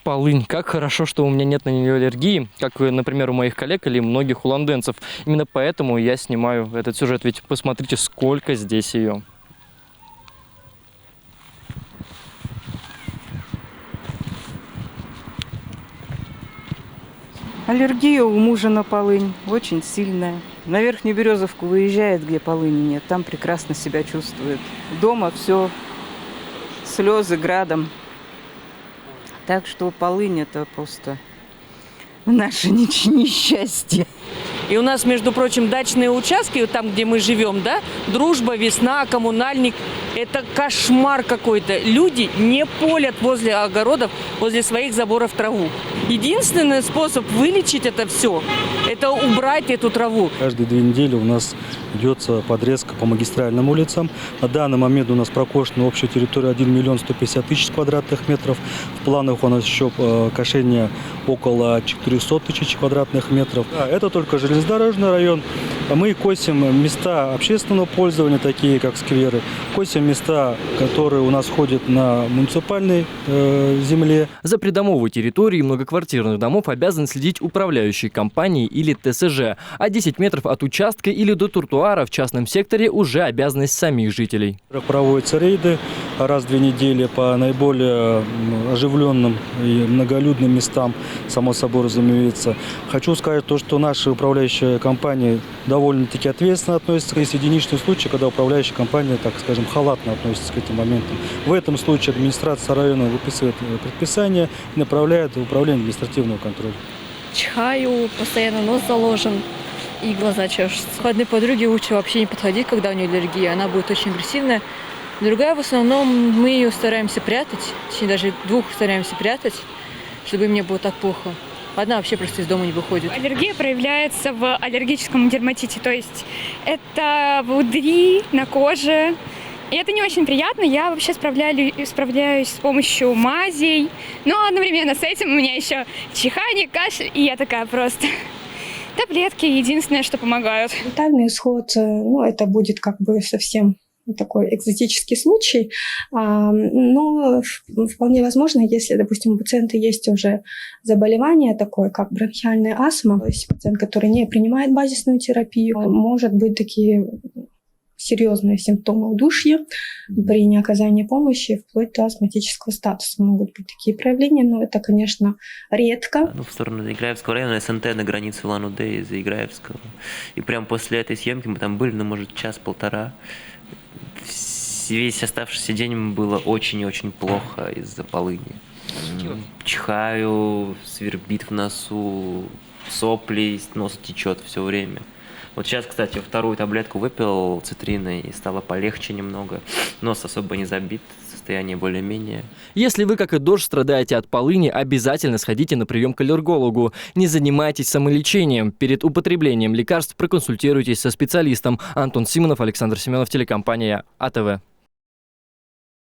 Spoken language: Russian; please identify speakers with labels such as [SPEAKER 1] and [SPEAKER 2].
[SPEAKER 1] Полынь. Как хорошо, что у меня нет на нее аллергии, как, например, у моих коллег или многих уланденцев. Именно поэтому я снимаю этот сюжет, ведь посмотрите, сколько здесь ее.
[SPEAKER 2] Аллергия у мужа на полынь очень сильная. На Верхнюю Березовку выезжает, где полыни нет, там прекрасно себя чувствует. Дома все слезы градом. Так что полынь это просто наше несчастье.
[SPEAKER 3] И у нас, между прочим, дачные участки, там, где мы живем, да, Дружба, Весна, Коммунальник, это кошмар какой-то. Люди не полят возле огородов, возле своих заборов траву. Единственный способ вылечить это все, это убрать эту траву.
[SPEAKER 4] Каждые 2 недели у нас ведется подрезка по магистральным улицам. На данный момент у нас прокошена общая территория 1 150 000 квадратных метров. В планах у нас еще кошение около 400 000 квадратных метров. Это только железнодорожный район. Мы косим места общественного пользования, такие как скверы. Косим места, которые у нас ходят на муниципальной земле.
[SPEAKER 1] За придомовой территорией многоквартирных домов обязан следить управляющие компании или ТСЖ. А 10 метров от участка или до тротуара в частном секторе уже обязанность самих жителей.
[SPEAKER 4] Проводятся рейды раз в 2 недели по наиболее оживленным и многолюдным местам, само собой разумеется. Хочу сказать то, что наши управляющие компании довольно-таки ответственно относятся. Есть единичные случаи, когда управляющая компания, так скажем, халатно относится к этим моментам. В этом случае администрация района выписывает предписание и направляет в управление административного контроля.
[SPEAKER 5] Чихаю, постоянно нос заложен и глаза чешутся. К одной подруге лучше вообще не подходить, когда у нее аллергия. Она будет очень агрессивная. Другая, в основном, мы ее стараемся прятать. Точнее, даже 2 стараемся прятать, чтобы им не было так плохо. Одна вообще просто из дома не выходит.
[SPEAKER 6] Аллергия проявляется в аллергическом дерматите, то есть это волдыри на коже. И это не очень приятно. Я вообще справляюсь с помощью мазей, но одновременно с этим у меня еще чихание, кашель, и я такая просто... Таблетки единственное, что помогают.
[SPEAKER 7] Летальный исход, это будет как бы совсем такой экзотический случай, но вполне возможно, если, допустим, у пациента есть уже заболевание такое, как бронхиальная астма, то есть пациент, который не принимает базисную терапию, может быть такие серьезные симптомы удушья при неоказании помощи, вплоть до астматического статуса могут быть такие проявления, но это, конечно, редко.
[SPEAKER 8] В сторону Заиграевского района, СНТ на границе Улан-Удэ и Заиграевского. И прямо после этой съемки мы там были, может, час-полтора. Весь оставшийся день было очень и очень плохо из-за полыни. Чихаю, свербит в носу, сопли, нос течет все время. Вот сейчас, кстати, 2-ю таблетку выпил цитрины и стало полегче немного. Нос особо не забит, состояние более-менее.
[SPEAKER 1] Если вы, как и Дождь, страдаете от полыни, обязательно сходите на прием к аллергологу. Не занимайтесь самолечением. Перед употреблением лекарств проконсультируйтесь со специалистом. Антон Симонов, Александр Семенов, телекомпания АТВ.